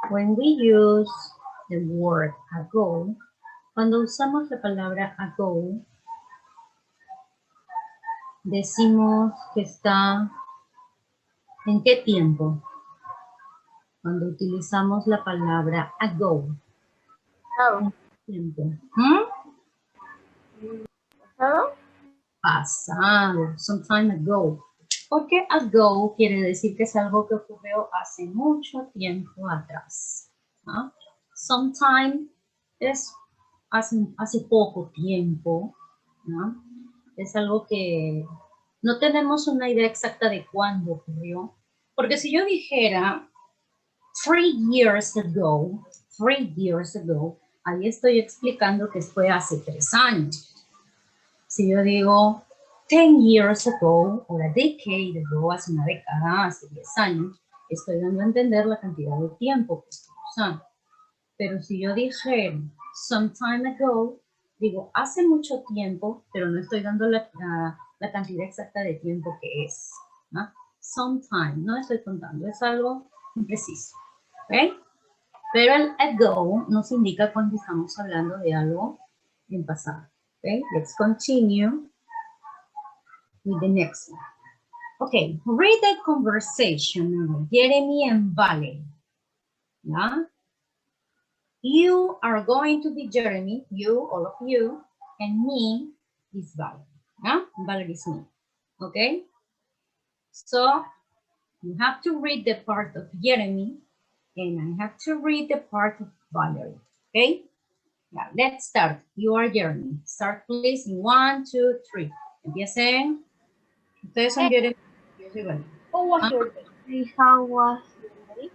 When we use the word ago, cuando usamos la palabra ago, decimos que está ¿en qué tiempo? Cuando utilizamos la palabra ago. Pasado. Tiempo. ¿Pasado? Pasado, some time ago. Porque ago quiere decir que es algo que ocurrió hace mucho tiempo atrás. ¿No? Sometime es hace poco tiempo. ¿No? Es algo que no tenemos una idea exacta de cuándo ocurrió. Porque si yo dijera 3 years ago, ahí estoy explicando que fue hace 3 años. Si yo digo 10 years ago o a decade ago, hace una década, hace 10 años, estoy dando a entender la cantidad de tiempo que estoy usando. Pero si yo dije some time ago, digo hace mucho tiempo, pero no estoy dando la cantidad exacta de tiempo que es. ¿No? Sometime, no estoy contando, es algo impreciso. ¿Ok? Pero el ago nos indica cuando estamos hablando de algo en pasado. Okay, let's continue with the next one. Okay, read the conversation, Jeremy and Valerie. Yeah? You are going to be Jeremy, you, all of you, and me is Valerie. Yeah? Valerie is me. Okay? So you have to read the part of Jeremy, and I have to read the part of Valerie. Okay? Yeah, let's start. You are Jeremy. Start please in 1, 2, 3. Empiecen. Ustedes son Jeremy. Yo soy Valerie. How was your day? How was your day?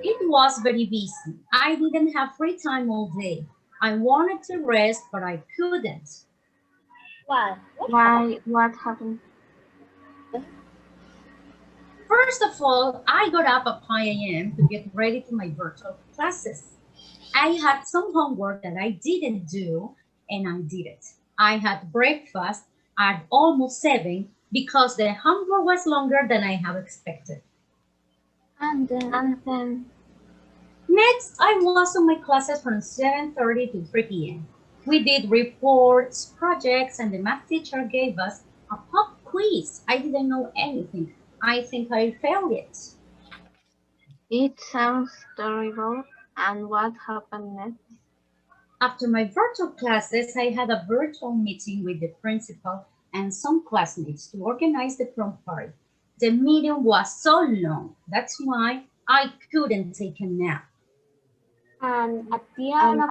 It was very busy. I didn't have free time all day. I wanted to rest, but I couldn't. Why? What happened? First of all, I got up at 5 a.m. to get ready for my virtual classes. I had some homework that I didn't do, and I did it. I had breakfast at almost 7 because the homework was longer than I have expected. And then Next, I was on my classes from 7:30 to 3 p.m. We did reports, projects, and the math teacher gave us a pop quiz. I didn't know anything. I think I failed it. it sounds terrible. And what happened next? After my virtual classes, I had a virtual meeting with the principal and some classmates to organize the prom party. The meeting was so long. That's why I couldn't take a nap. And at the end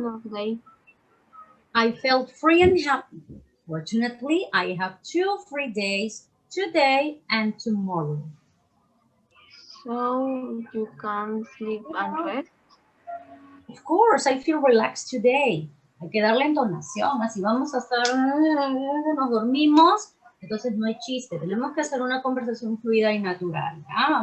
of the day, I felt free and happy. Fortunately, I have 2 free days, today and tomorrow. so you can sleep and rest? Of course, I feel relaxed today. Hay que darle entonación, así vamos a estar, nos dormimos, entonces no hay chiste. Tenemos que hacer una conversación fluida y natural. ¿Ya?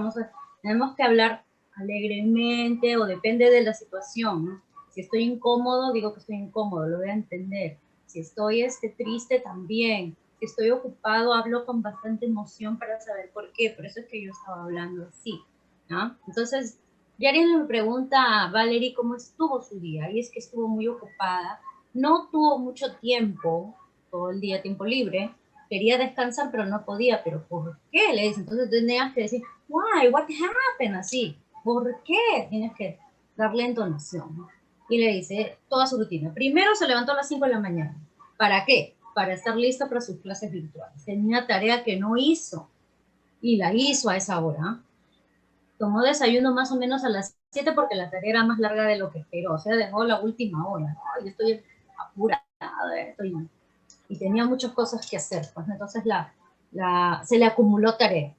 Tenemos que hablar alegremente o depende de la situación, ¿no? Si estoy incómodo, digo que estoy incómodo, lo voy a entender. Si estoy triste, también. Si estoy ocupado, hablo con bastante emoción para saber por qué. Por eso es que yo estaba hablando así, ¿no? Entonces, Yaren me pregunta a Valerie cómo estuvo su día, y es que estuvo muy ocupada, no tuvo mucho tiempo, todo el día tiempo libre, quería descansar pero no podía, pero ¿por qué? Le dice, entonces tenías que decir, why, what happened, así, ¿por qué? Tienes que darle entonación, ¿no? Y le dice toda su rutina. Primero se levantó a las 5 de la mañana. ¿Para qué? Para estar lista para sus clases virtuales. Tenía una tarea que no hizo y la hizo a esa hora. Tomó desayuno más o menos a las 7 porque la tarea era más larga de lo que esperó. O sea, dejó la última hora. Ay, estoy apurada, y tenía muchas cosas que hacer. Pues entonces se le acumuló tarea.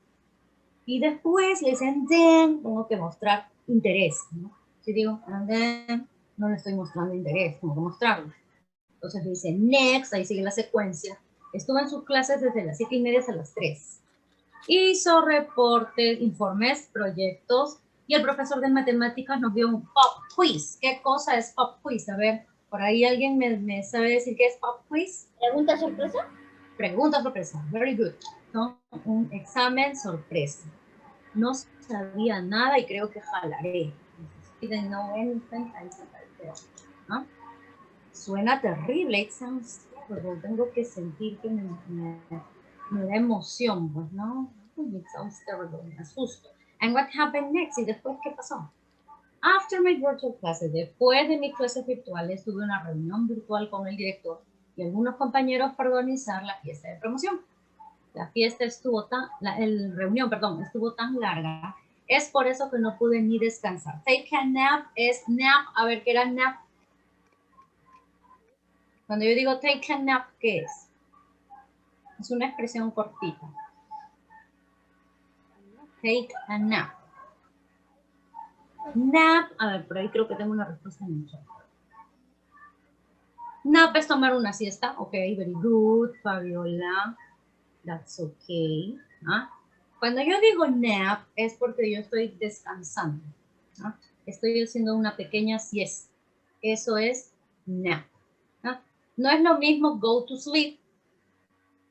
Y después le dicen, then, tengo que mostrar interés, ¿no? Si digo, and then, no le estoy mostrando interés, tengo que mostrarlo. Entonces le dice, next, ahí sigue la secuencia. Estuvo en sus clases desde las 7:30 hasta las 3. Hizo reportes, informes, proyectos, y el profesor de matemáticas nos dio un pop quiz. ¿Qué cosa es pop quiz? A ver, ¿por ahí alguien me sabe decir qué es pop quiz? ¿Pregunta sorpresa? Pregunta sorpresa, very good. ¿No? Un examen sorpresa. Nos sabía nada y creo que jalaré. Didn't know anything, ¿no? Suena terrible, it sounds terrible. Tengo que sentir que me da emoción, pues, ¿no? It sounds terrible, me asusto. And what happened next? ¿Y después qué pasó? After my virtual classes, después de mis clases virtuales, tuve una reunión virtual con el director y algunos compañeros para organizar la fiesta de promoción. La fiesta estuvo reunión estuvo tan larga, es por eso que no pude ni descansar. Take a nap es nap, a ver, ¿qué era nap? Cuando yo digo take a nap, ¿qué es? Es una expresión cortita. Take a nap. Nap, a ver, por ahí creo que tengo una respuesta en el chat. Nap es tomar una siesta, ok, very good, Fabiola. That's okay. ¿Ah? Cuando yo digo nap es porque yo estoy descansando. ¿Ah? Estoy haciendo una pequeña siesta. Eso es nap. ¿Ah? No es lo mismo go to sleep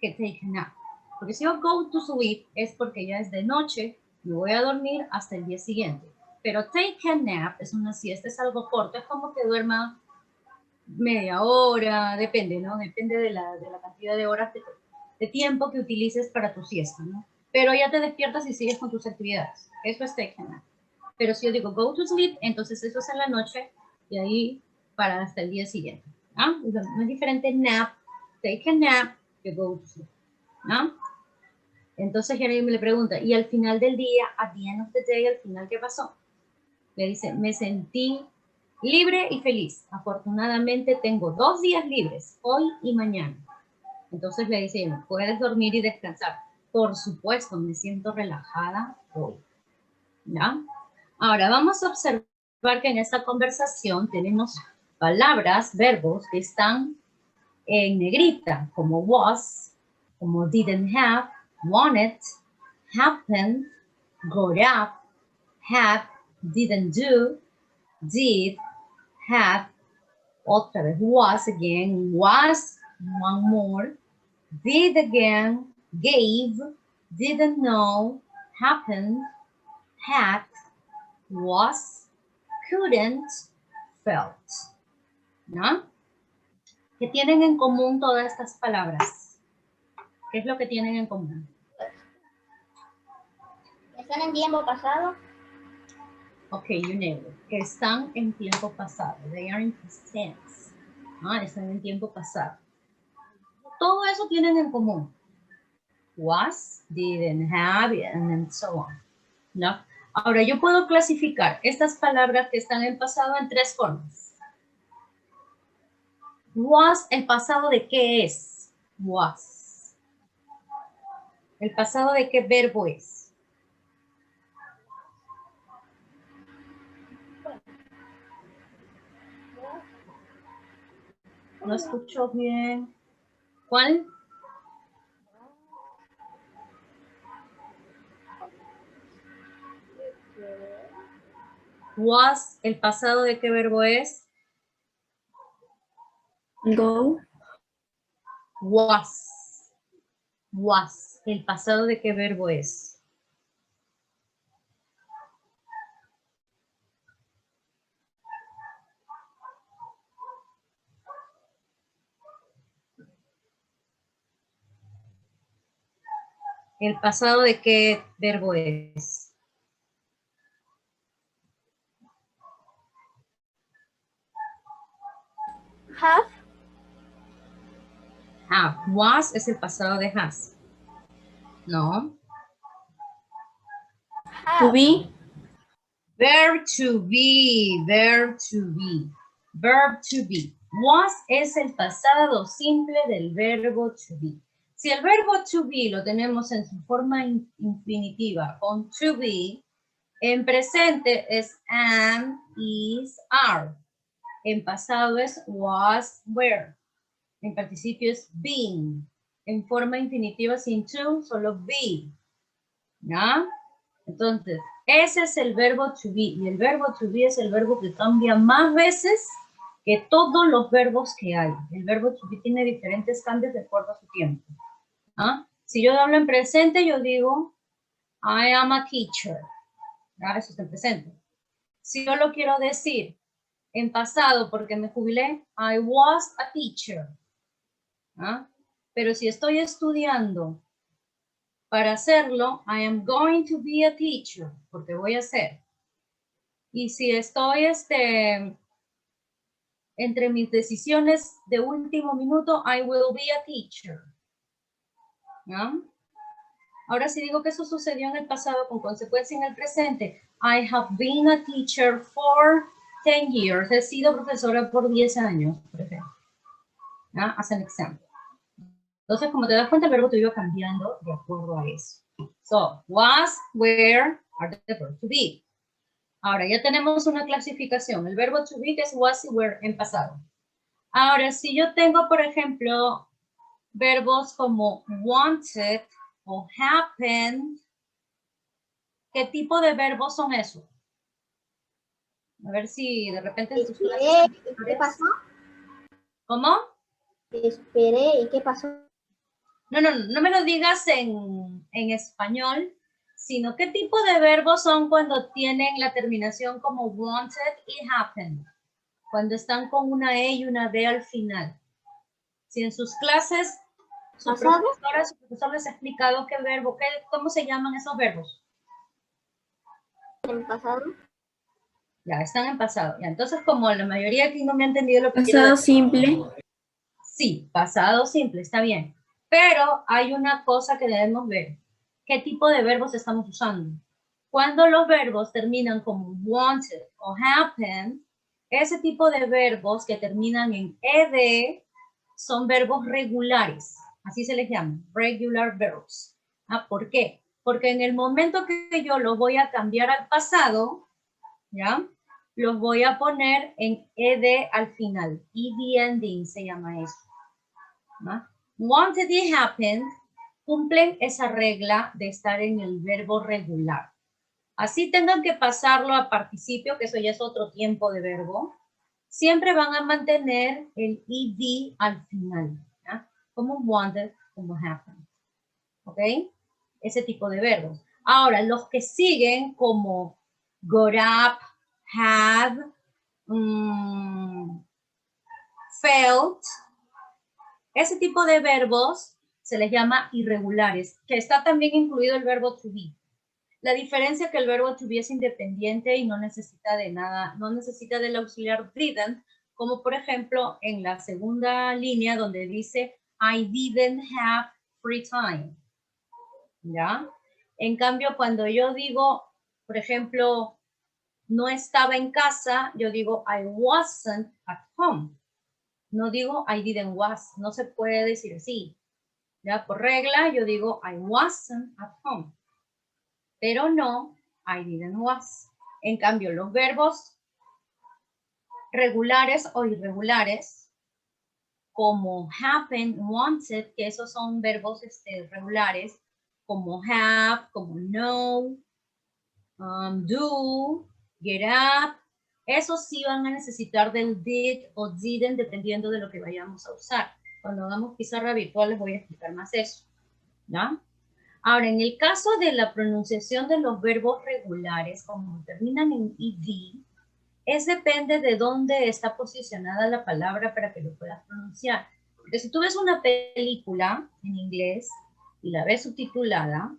que take a nap. Porque si yo go to sleep es porque ya es de noche y voy a dormir hasta el día siguiente. Pero take a nap es una siesta, es algo corto, es como que duerma media hora, depende, ¿no? Depende de la cantidad de horas de tiempo que utilices para tu siesta, ¿no? Pero ya te despiertas y sigues con tus actividades. Eso es take a nap. Pero si yo digo go to sleep, entonces eso es en la noche y ahí para hasta el día siguiente. ¿Ah? No es diferente nap, take a nap, que go to sleep. ¿Ah? Entonces Jeremy me le pregunta, ¿y al final del día, at the end of the day, al final qué pasó? Le dice, me sentí libre y feliz. Afortunadamente tengo 2 días libres, hoy y mañana. Entonces le dice, puedes dormir y descansar. Por supuesto, me siento relajada hoy. ¿Ya? Ahora vamos a observar que en esta conversación tenemos palabras, verbos que están en negrita, como was, como didn't have, wanted, happened, got up, had, didn't do, did, had, otra vez was again, was, one more, did again, gave, didn't know, happened, had, was, couldn't, felt. ¿No? ¿Qué tienen en común todas estas palabras? ¿Qué es lo que tienen en común? ¿Están en tiempo pasado? Ok, you nailed it. Que están en tiempo pasado. They are in past tense. Están en tiempo pasado. Todo eso tienen en común. Was, didn't have, and so on. ¿No? Ahora, yo puedo clasificar estas palabras que están en pasado en 3 formas. Was, ¿el pasado de qué es? Was. ¿El pasado de qué verbo es? No escucho bien. ¿Cuál? Was, ¿el pasado de qué verbo es? Go. Was. Was, ¿el pasado de qué verbo es? ¿El pasado de qué verbo es? Have. Have. Was es el pasado de has. No. Have. To be. Verb to be, verb to be, verb to be. Was es el pasado simple del verbo to be. Si el verbo to be lo tenemos en su forma infinitiva con to be, en presente es am, is, are. En pasado es was, were. En participio es been. En forma infinitiva sin to, solo be. ¿Ya? Entonces, ese es el verbo to be. Y el verbo to be es el verbo que cambia más veces que todos los verbos que hay. El verbo to be tiene diferentes cambios de acuerdo a su tiempo. ¿Ah? Si yo hablo en presente, yo digo, I am a teacher. ¿Ya? Eso está en presente. Si yo lo quiero decir en pasado porque me jubilé, I was a teacher. ¿Ah? Pero si estoy estudiando para hacerlo, I am going to be a teacher, porque voy a ser. Y si estoy entre mis decisiones de último minuto, I will be a teacher. ¿No? Ahora si digo que eso sucedió en el pasado con consecuencia en el presente, I have been a teacher for 10 years. He sido profesora por 10 años, por ejemplo. ¿No? As an example. Entonces, como te das cuenta, el verbo te iba cambiando de acuerdo a eso. So, was, were, are the verb to be. Ahora, ya tenemos una clasificación. El verbo to be que es was y were en pasado. Ahora, si yo tengo, por ejemplo, verbos como wanted o happened, ¿qué tipo de verbos son esos? A ver si de repente en tus Esperé, clases... ¿y qué pasó? ¿Cómo? Esperé, ¿y qué pasó? No me lo digas en español, sino qué tipo de verbos son cuando tienen la terminación como wanted y happened, cuando están con una E y una D al final. Si en sus clases su profesor les ha explicado qué verbo, cómo se llaman esos verbos. ¿En pasado? Ya, están en pasado. Ya, entonces, como la mayoría aquí no me ha entendido lo que quiero Pasado decir. simple. Sí, pasado simple, está bien. Pero hay una cosa que debemos ver. ¿Qué tipo de verbos estamos usando? Cuando los verbos terminan como wanted o happened, ese tipo de verbos que terminan en ed son verbos regulares. Así se les llama, regular verbs. ¿Por qué? Porque en el momento que yo los voy a cambiar al pasado, ¿ya? Los voy a poner en ed al final. Ed ending se llama eso. ¿No? Wanted y happened cumplen esa regla de estar en el verbo regular. Así tengan que pasarlo a participio, que eso ya es otro tiempo de verbo, siempre van a mantener el ed al final, ¿ya? Como wanted, como happened. ¿Ok? Ese tipo de verbos. Ahora, los que siguen como got up, had, felt, ese tipo de verbos se les llama irregulares, que está también incluido el verbo to be. La diferencia es que el verbo to be es independiente y no necesita de nada, no necesita del auxiliar didn't, como por ejemplo en la segunda línea donde dice I didn't have free time. ¿Ya? En cambio, cuando yo digo, por ejemplo, no estaba en casa, yo digo I wasn't at home. No digo I didn't was, no se puede decir así. Ya por regla yo digo I wasn't at home. Pero no I didn't was. En cambio los verbos regulares o irregulares como happen, wanted, que esos son verbos regulares, como have, como know, do, get up, esos sí van a necesitar del did o didn't dependiendo de lo que vayamos a usar. Cuando hagamos pizarra virtual les voy a explicar más eso. ¿Ya? Ahora, en el caso de la pronunciación de los verbos regulares, como terminan en ed, depende de dónde está posicionada la palabra para que lo puedas pronunciar. Porque si tú ves una película en inglés y la ves subtitulada,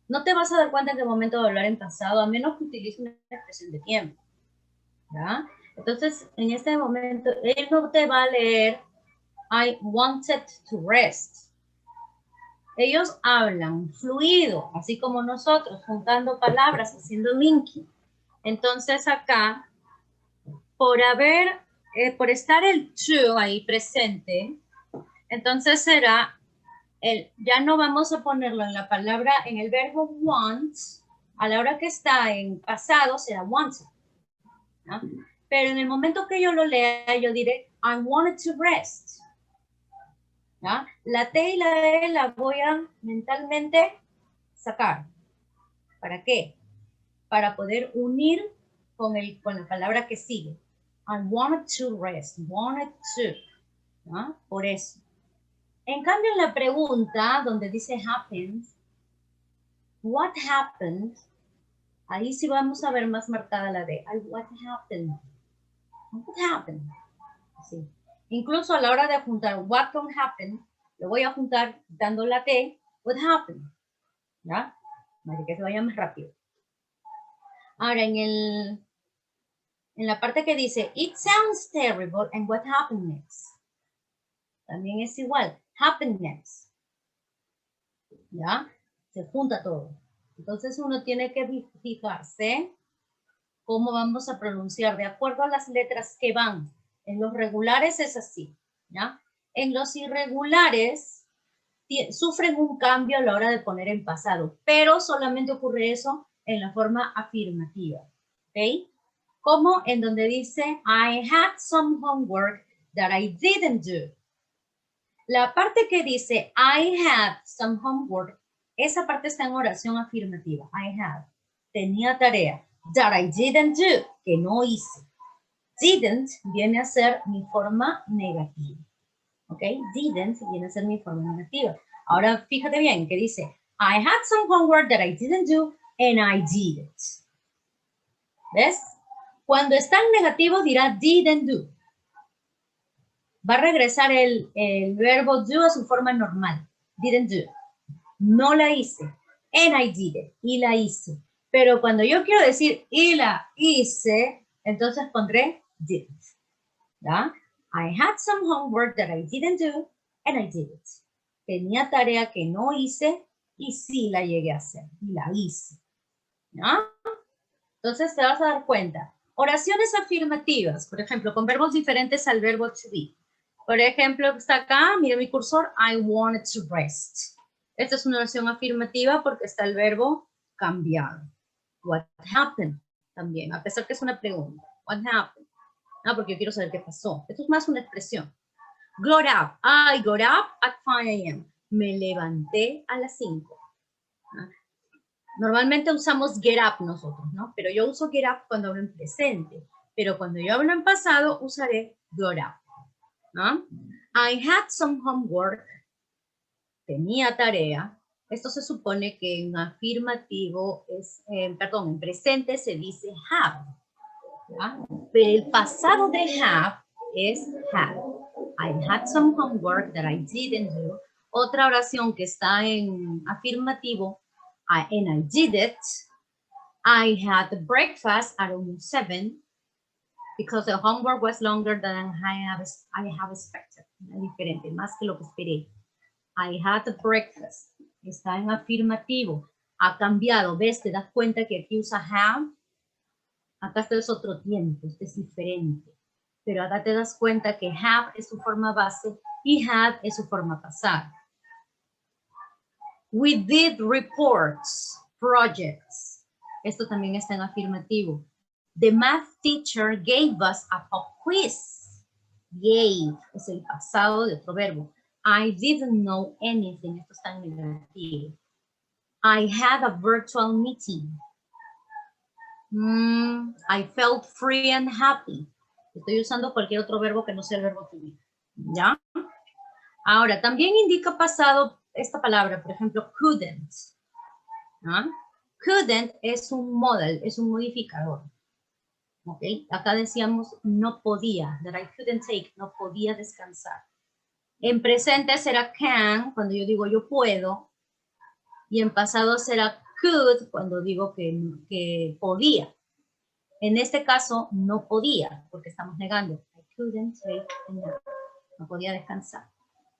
no te vas a dar cuenta en qué momento de hablar en pasado, a menos que utilices una expresión de tiempo. ¿Ya? Entonces, en este momento, él no te va a leer I wanted to rest. Ellos hablan fluido, así como nosotros, juntando palabras, haciendo linking. Entonces acá, por estar el to ahí presente, entonces será ya no vamos a ponerlo en la palabra, en el verbo want, a la hora que está en pasado será wanted. ¿No? Pero en el momento que yo lo lea, yo diré, I wanted to rest. ¿No? La T y la E la voy a mentalmente sacar. ¿Para qué? Para poder unir con la palabra que sigue. I wanted to rest, wanted to. ¿No? Por eso. En cambio, en la pregunta donde dice happened, what happened, Ahí sí vamos a ver más marcada la D. What happened? What happened? Sí. Incluso a la hora de juntar what can happen, lo voy a juntar dando la T, what happened. ¿Ya? Para que se vaya más rápido. Ahora, en la parte que dice, it sounds terrible, and what happened next? También es igual, happened next. ¿Ya? Se junta todo. Entonces uno tiene que fijarse cómo vamos a pronunciar de acuerdo a las letras que van. En los regulares es así, ¿ya? En los irregulares sufren un cambio a la hora de poner en pasado, pero solamente ocurre eso en la forma afirmativa, ¿ok? Como en donde dice, I had some homework that I didn't do. La parte que dice, I had some homework, esa parte está en oración afirmativa. I had, tenía tarea. That I didn't do, que no hice. Didn't viene a ser mi forma negativa. ¿Ok? Didn't viene a ser mi forma negativa. Ahora fíjate bien que dice, I had some homework that I didn't do and I did it. ¿Ves? Cuando está en negativo dirá didn't do. Va a regresar el verbo do a su forma normal. Didn't do. No la hice. And I did it. Y la hice. Pero cuando yo quiero decir y la hice, entonces pondré didn't. ¿Ya? I had some homework that I didn't do and I did it. Tenía tarea que no hice y sí la llegué a hacer. Y la hice. ¿Ya? Entonces te vas a dar cuenta. Oraciones afirmativas, por ejemplo, con verbos diferentes al verbo to be. Por ejemplo, está acá, mira mi cursor, I wanted to rest. Esta es una oración afirmativa porque está el verbo cambiado. What happened? También, a pesar que es una pregunta. What happened? Ah, porque yo quiero saber qué pasó. Esto es más una expresión. Got up. I got up at 5 a.m. Me levanté a las 5. Normalmente usamos get up nosotros, ¿no? Pero yo uso get up cuando hablo en presente. Pero cuando yo hablo en pasado, usaré got up. ¿No? I had some homework. Tenía tarea. Esto se supone que en afirmativo es, perdón, en presente se dice have. ¿Ya? Pero el pasado de have es had. I had some homework that I didn't do. Otra oración que está en afirmativo, and I did it. I had breakfast at almost 7 because the homework was longer than I have expected. Es diferente, más que lo que esperé. I had breakfast. Está en afirmativo. Ha cambiado. ¿Ves? Te das cuenta que aquí usa have. Acá esto es otro tiempo. Este es diferente. Pero acá te das cuenta que have es su forma base y had es su forma pasada. We did reports, projects. Esto también está en afirmativo. The math teacher gave us a pop quiz. Gave es el pasado de otro verbo. I didn't know anything. Esto está en negativo. I had a virtual meeting. I felt free and happy. Estoy usando cualquier otro verbo que no sea el verbo to be. ¿Ya? Ahora, también indica pasado esta palabra, por ejemplo, couldn't. ¿Ah? Couldn't es un modal, es un modificador. ¿Ok? Acá decíamos no podía, that I couldn't take, no podía descansar. En presente será can, cuando yo digo yo puedo. Y en pasado será could, cuando digo que podía. En este caso, no podía, porque estamos negando. I couldn't take a nap. No podía descansar.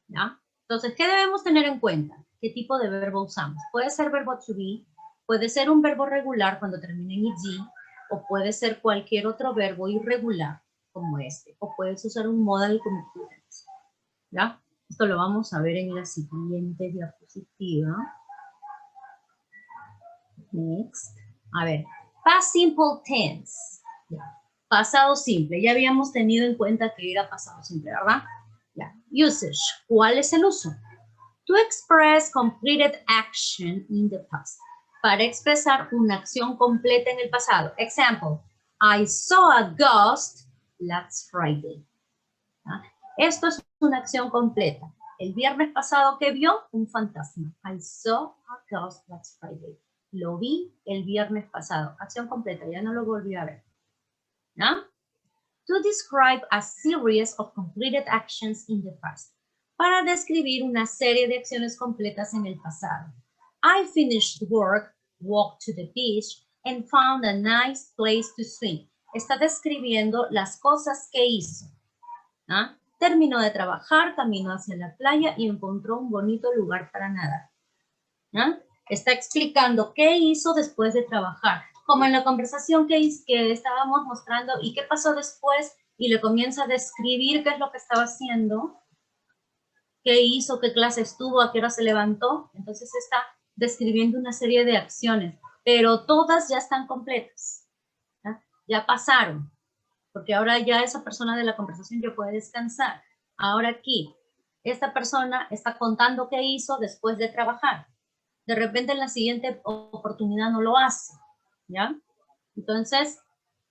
¿Ya? Entonces, ¿qué debemos tener en cuenta? ¿Qué tipo de verbo usamos? Puede ser verbo to be, puede ser un verbo regular cuando termine en ing, o puede ser cualquier otro verbo irregular, como este. O puedes usar un modal como couldn't. ¿Ya? Esto lo vamos a ver en la siguiente diapositiva. Next. A ver, past simple tense. Ya. Pasado simple. Ya habíamos tenido en cuenta que era pasado simple, ¿verdad? Ya. Usage. ¿Cuál es el uso? To express completed action in the past. Para expresar una acción completa en el pasado. Example. I saw a ghost last Friday. ¿Ya? Esto es una acción completa. El viernes pasado, ¿qué vio? Un fantasma. I saw a ghost last Friday. Lo vi el viernes pasado. Acción completa, ya no lo volví a ver. ¿No? To describe a series of completed actions in the past. Para describir una serie de acciones completas en el pasado. I finished work, walked to the beach, and found a nice place to swim. Está describiendo las cosas que hizo. ¿Ah? Terminó de trabajar, caminó hacia la playa y encontró un bonito lugar para nadar. ¿Ah? Está explicando qué hizo después de trabajar. Como en la conversación que estábamos mostrando y qué pasó después, y le comienza a describir qué es lo que estaba haciendo, qué hizo, qué clase estuvo, a qué hora se levantó. Entonces está describiendo una serie de acciones, pero todas ya están completas. ¿Ah? Ya pasaron, porque ahora ya esa persona de la conversación ya puede descansar. Ahora aquí, esta persona está contando qué hizo después de trabajar. De repente en la siguiente oportunidad no lo hace, ¿ya? Entonces,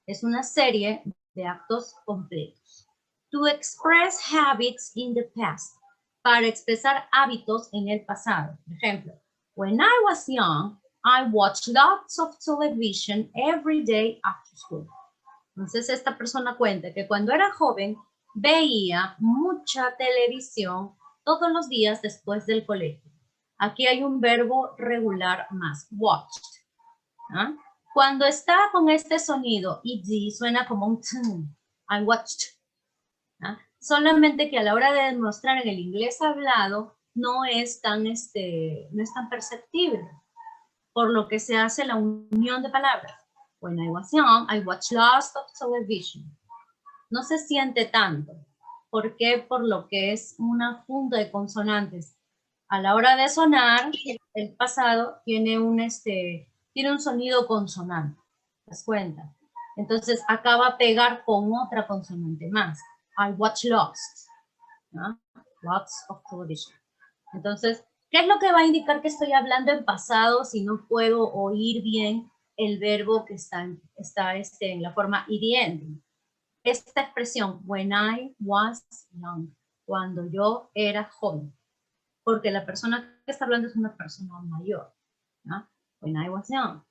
es una serie de actos completos. To express habits in the past. Para expresar hábitos en el pasado. Por ejemplo, when I was young, I watched lots of television every day after school. Entonces, esta persona cuenta que cuando era joven, veía mucha televisión todos los días después del colegio. Aquí hay un verbo regular más, watched. ¿Ah? Cuando está con este sonido, ed, suena como un t, I watched. ¿Ah? Solamente que a la hora de demostrar en el inglés hablado, no es tan perceptible, por lo que se hace la unión de palabras. When I was young, I watched lots of television. No se siente tanto. ¿Por qué? Por lo que es una funda de consonantes. A la hora de sonar, el pasado tiene un sonido consonante. ¿Te das cuenta? Entonces, acá va a pegar con otra consonante más. I watch lots. ¿No? Lots of television. Entonces, ¿qué es lo que va a indicar que estoy hablando en pasado si no puedo oír bien el verbo que está en la forma id? Esta expresión, when I was young, cuando yo era joven, porque la persona que está hablando es una persona mayor, ¿no? When I was young,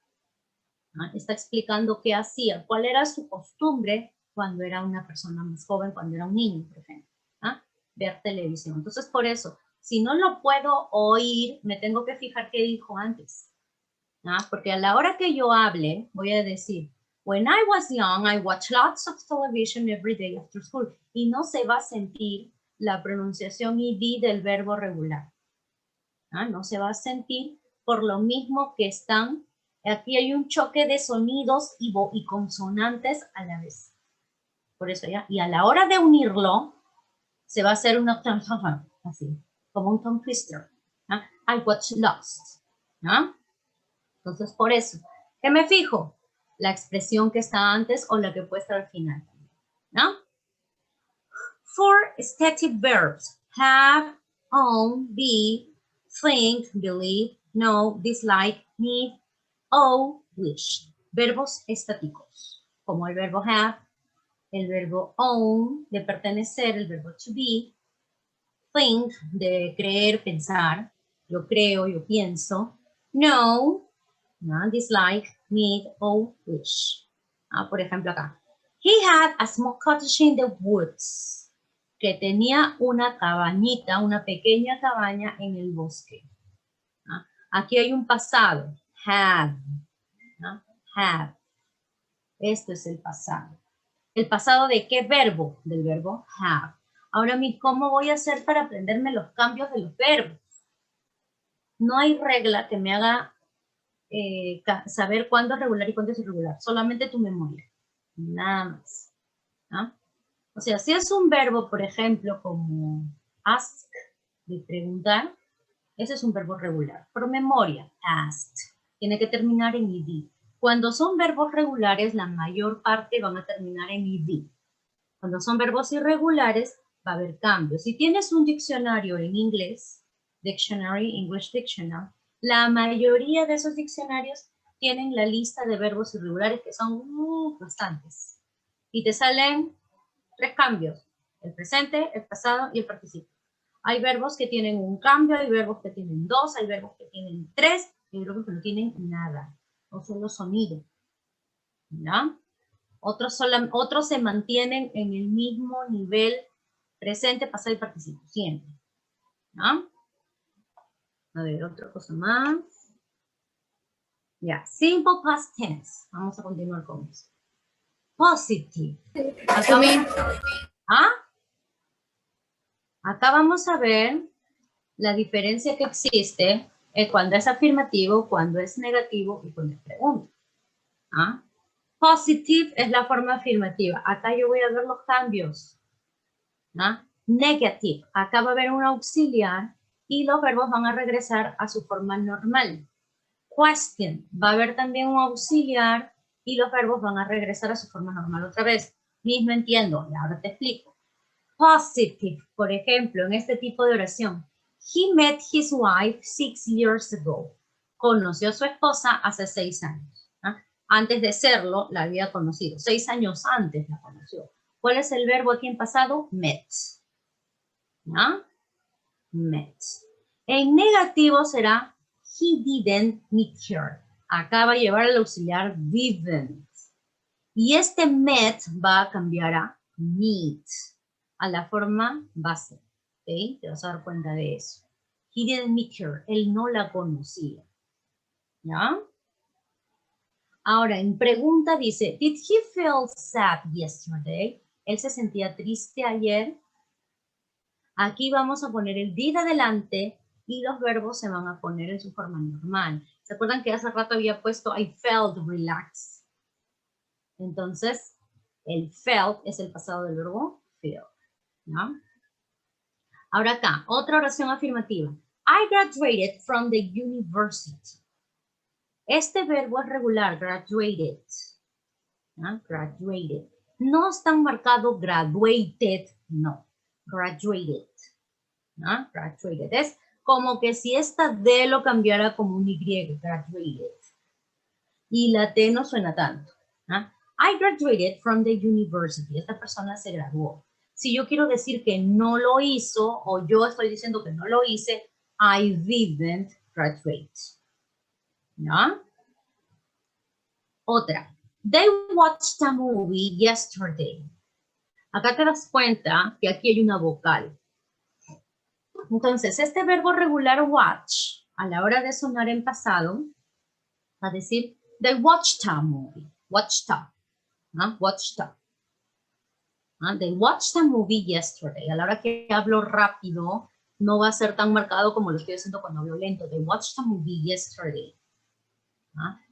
¿no? Está explicando qué hacía, cuál era su costumbre cuando era una persona más joven, cuando era un niño, por ejemplo, ¿no? Ver televisión. Entonces, por eso, si no lo puedo oír, me tengo que fijar qué dijo antes, ¿no? Porque a la hora que yo hable, voy a decir, when I was young, I watched lots of television every day after school. Y no se va a sentir la pronunciación id del verbo regular. ¿Ah? No se va a sentir por lo mismo que están, aquí hay un choque de sonidos y consonantes a la vez. Por eso ya, y a la hora de unirlo, se va a hacer una así, como un tongue twister. ¿Ah? I watched lots. ¿Ah? Entonces, por eso, ¿qué me fijo? La expresión que está antes o la que puede estar al final. ¿No? For stative verbs, have, own, be, think, believe, know, dislike, need, owe, wish. Verbos estáticos, como el verbo have, el verbo own, de pertenecer, el verbo to be, think, de creer, pensar, yo creo, yo pienso, know, ¿no? Dislike, need, or wish. Por ejemplo acá. He had a small cottage in the woods. Que tenía una cabañita, una pequeña cabaña en el bosque. Aquí hay un pasado. Had. ¿No? Had. Esto es el pasado. ¿El pasado de qué verbo? Del verbo have. Ahora, ¿cómo voy a hacer para aprenderme los cambios de los verbos? No hay regla que me haga saber cuándo es regular y cuándo es irregular. Solamente tu memoria. Nada más. ¿Ah? O sea, si es un verbo, por ejemplo, como ask, de preguntar, ese es un verbo regular. Por memoria, asked. Tiene que terminar en id. Cuando son verbos regulares, la mayor parte van a terminar en id. Cuando son verbos irregulares, va a haber cambios. Si tienes un diccionario en inglés, Dictionary, English Dictionary, la mayoría de esos diccionarios tienen la lista de verbos irregulares que son bastantes. Y te salen 3 cambios, el presente, el pasado y el participio. Hay verbos que tienen un cambio, hay verbos que tienen 2, hay verbos que tienen 3, Hay verbos que no tienen nada, o solo sonido. ¿Ya? Otros se mantienen en el mismo nivel presente, pasado y participio, siempre. ¿Ya? A ver, otra cosa más. Ya, simple past tense. Vamos a continuar con eso. Positive. Acá vamos a ver la diferencia que existe cuando es afirmativo, cuando es negativo y cuando es pregunta. ¿Ah? Positive es la forma afirmativa. Acá yo voy a ver los cambios. ¿Ah? Negative. Acá va a haber un auxiliar y los verbos van a regresar a su forma normal. Question. Va a haber también un auxiliar y los verbos van a regresar a su forma normal otra vez. Mismo entiendo. Y ahora te explico. Positive. Por ejemplo, en este tipo de oración. He met his wife 6 years ago. Conoció a su esposa hace 6 años. ¿Ah? Antes de serlo, la había conocido. 6 años antes la conoció. ¿Cuál es el verbo aquí en pasado? Met. ¿Ah? Met. En negativo será he didn't meet her. Acá va a llevar el auxiliar didn't. Y este met va a cambiar a meet, a la forma base. ¿Okay? Te vas a dar cuenta de eso. He didn't meet her. Él no la conocía. ¿Ya? Ahora, en pregunta dice, did he feel sad yesterday? ¿Él se sentía triste ayer? Aquí vamos a poner el did adelante y los verbos se van a poner en su forma normal. ¿Se acuerdan que hace rato había puesto I felt relaxed? Entonces, el felt es el pasado del verbo feel. ¿No? Ahora acá, otra oración afirmativa. I graduated from the university. Este verbo es regular, graduated. ¿No? Graduated. No está marcado graduated, no. Graduated. ¿No? Graduated. Es como que si esta D lo cambiara como un Y, graduated. Y la T no suena tanto. ¿No? I graduated from the university. Esta persona se graduó. Si yo quiero decir que no lo hizo, o yo estoy diciendo que no lo hice, I didn't graduate. ¿No? Otra. They watched a movie yesterday. Acá te das cuenta que aquí hay una vocal. Entonces, este verbo regular watch, a la hora de sonar en pasado, va a decir, they watched a movie. Watched a. ¿No? Watched a. They watched a movie yesterday. A la hora que hablo rápido, no va a ser tan marcado como lo estoy haciendo cuando hablo lento. They watched a movie yesterday.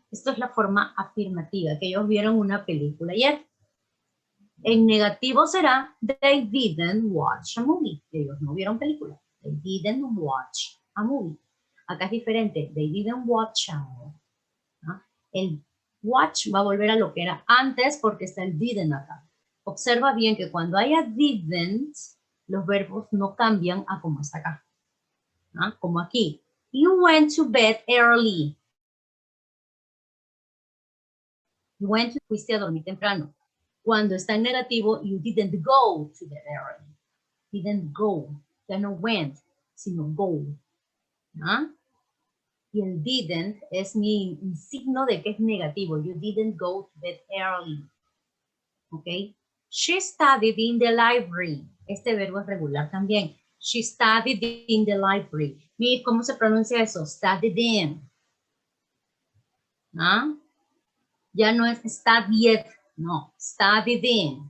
Esto es la forma afirmativa, que ellos vieron una película ayer. En negativo será, they didn't watch a movie. Ellos no vieron película. They didn't watch a movie. Acá es diferente. They didn't watch a movie. El watch va a volver a lo que era antes porque está el didn't acá. Observa bien que cuando haya didn't, los verbos no cambian a como está acá. Como aquí. You went to bed early. You went to, fuiste a dormir temprano. Cuando está en negativo, you didn't go to bed early. Didn't go. Ya no went, sino go. Y el didn't es mi signo de que es negativo. You didn't go to bed early. ¿Ok? She studied in the library. Este verbo es regular también. She studied in the library. Mira, ¿cómo se pronuncia eso? Studied in. Ya no es studied, no. Studied in.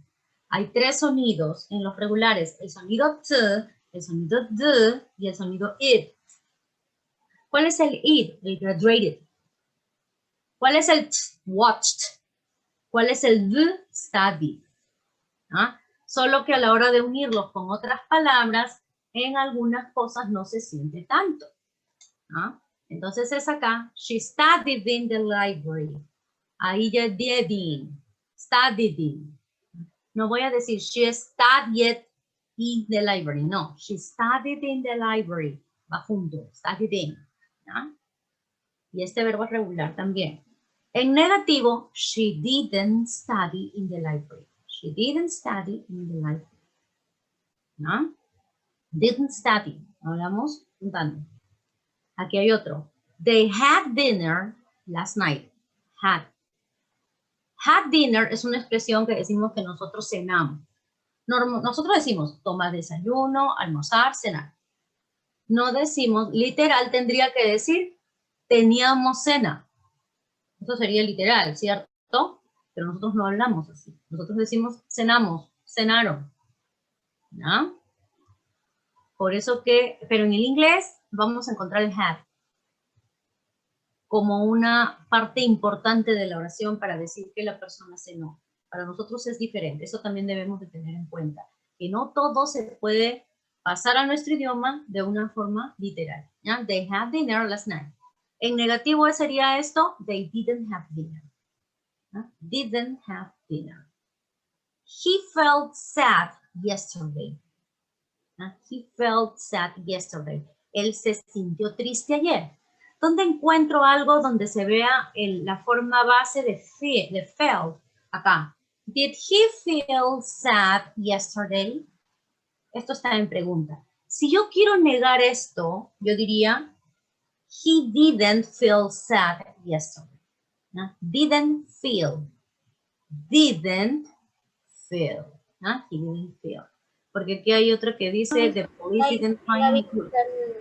Hay 3 sonidos en los regulares. El sonido t, el sonido d y el sonido it. ¿Cuál es el it? El graduated. ¿Cuál es el t? Watched. ¿Cuál es el d? Studied. Solo que a la hora de unirlos con otras palabras, en algunas cosas no se siente tanto. Entonces es acá, she studied in the library. Ahí ya did, studied in. No voy a decir she studied in the library. No, she studied in the library. Va junto, studied in. Y este verbo es regular también. En negativo, she didn't study in the library. She didn't study in the library. Didn't study. Hablamos juntando. Aquí hay otro. They had dinner last night. Had. Had dinner es una expresión que decimos que nosotros cenamos. Nosotros decimos tomar desayuno, almorzar, cenar. No decimos, literal tendría que decir teníamos cena. Eso sería literal, ¿cierto? Pero nosotros no hablamos así. Nosotros decimos cenamos, cenaron. ¿No? Por eso que, pero en el inglés vamos a encontrar el had como una parte importante de la oración para decir que la persona cenó. Para nosotros es diferente, eso también debemos de tener en cuenta, que no todo se puede pasar a nuestro idioma de una forma literal. ¿Ya? They had dinner last night. En negativo sería esto, they didn't have dinner. ¿Ya? Didn't have dinner. He felt sad yesterday. ¿Ya? He felt sad yesterday. Él se sintió triste ayer. ¿Dónde encuentro algo donde se vea la forma base de felt? Acá. Did he feel sad yesterday? Esto está en pregunta. Si yo quiero negar esto, yo diría, he didn't feel sad yesterday. ¿No? Didn't feel. Didn't feel. ¿No? He didn't feel. Porque aquí hay otro que dice, the police didn't find any clue.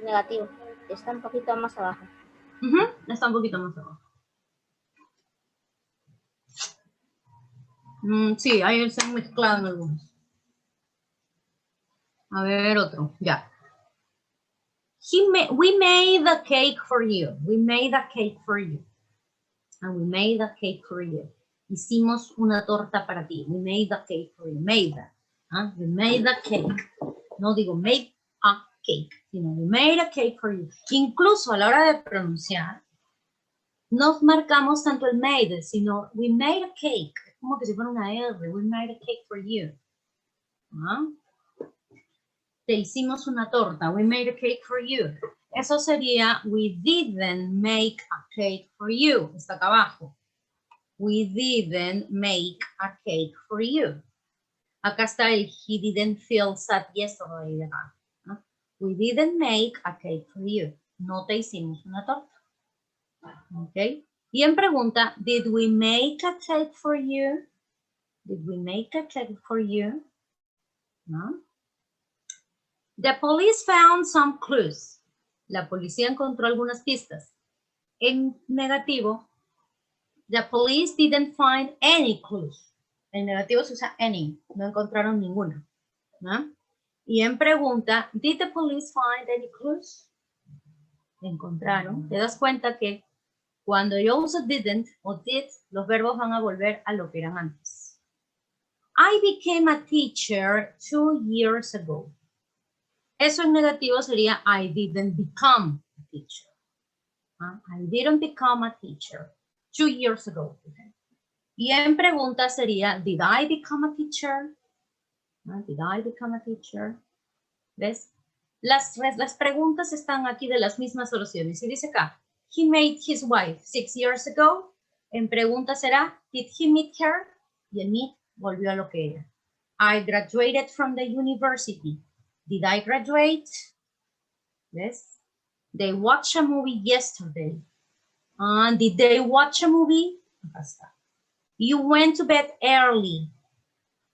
Negativo. Está un poquito más abajo. Está un poquito más abajo. Sí, ahí se han mezclado en algunos. A ver, otro, ya. We made a cake for you. We made a cake for you. And we made a cake for you. Hicimos una torta para ti. We made a cake for you. Made a. We made a cake. No digo make a cake, sino we made a cake for you. Incluso a la hora de pronunciar, no marcamos tanto el made, sino we made a cake. Es como que si fuera una R. We made a cake for you. Te hicimos una torta. We made a cake for you. Eso sería we didn't make a cake for you. Está acá abajo. We didn't make a cake for you. Acá está el he didn't feel sad yesterday. We didn't make a cake for you. No te hicimos una torta. Ok. Y en pregunta, did we make a cake for you? Did we make a cake for you? ¿No? The police found some clues. La policía encontró algunas pistas. En negativo, the police didn't find any clues. En negativo se usa any. No encontraron ninguna. ¿No? Y en pregunta, did the police find any clues? Encontraron. Te das cuenta que cuando yo uso didn't o did, los verbos van a volver a lo que eran antes. I became a teacher 2 years ago. Eso en negativo sería I didn't become a teacher. I didn't become a teacher 2 years ago. Y en pregunta sería did I become a teacher? Did I become a teacher? ¿Ves? Las preguntas están aquí de las mismas oraciones. Y dice acá, he met his wife 6 years ago. En pregunta será, did he meet her? Y el meet volvió a lo que era. I graduated from the university. Did I graduate? ¿Ves? They watched a movie yesterday. Did they watch a movie? Acá está. You went to bed early.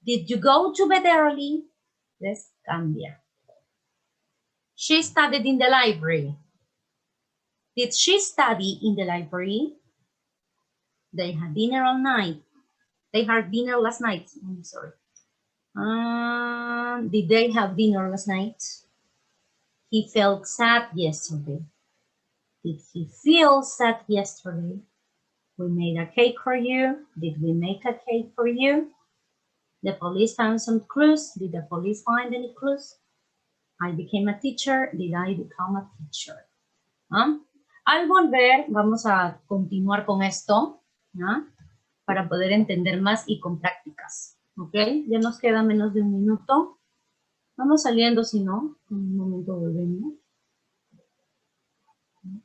Did you go to bed early? ¿Ves? Cambia. She studied in the library. Did she study in the library? They had dinner all night. They had dinner last night. I'm sorry. Did they have dinner last night? He felt sad yesterday. Did he feel sad yesterday? We made a cake for you. Did we make a cake for you? The police found some clues. Did the police find any clues? I became a teacher. Did I become a teacher? Al volver, vamos a continuar con esto, ¿no? Para poder entender más y con prácticas. ¿Ok? Ya nos queda menos de un minuto. Vamos saliendo, si no, en un momento volvemos.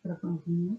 Para continuar.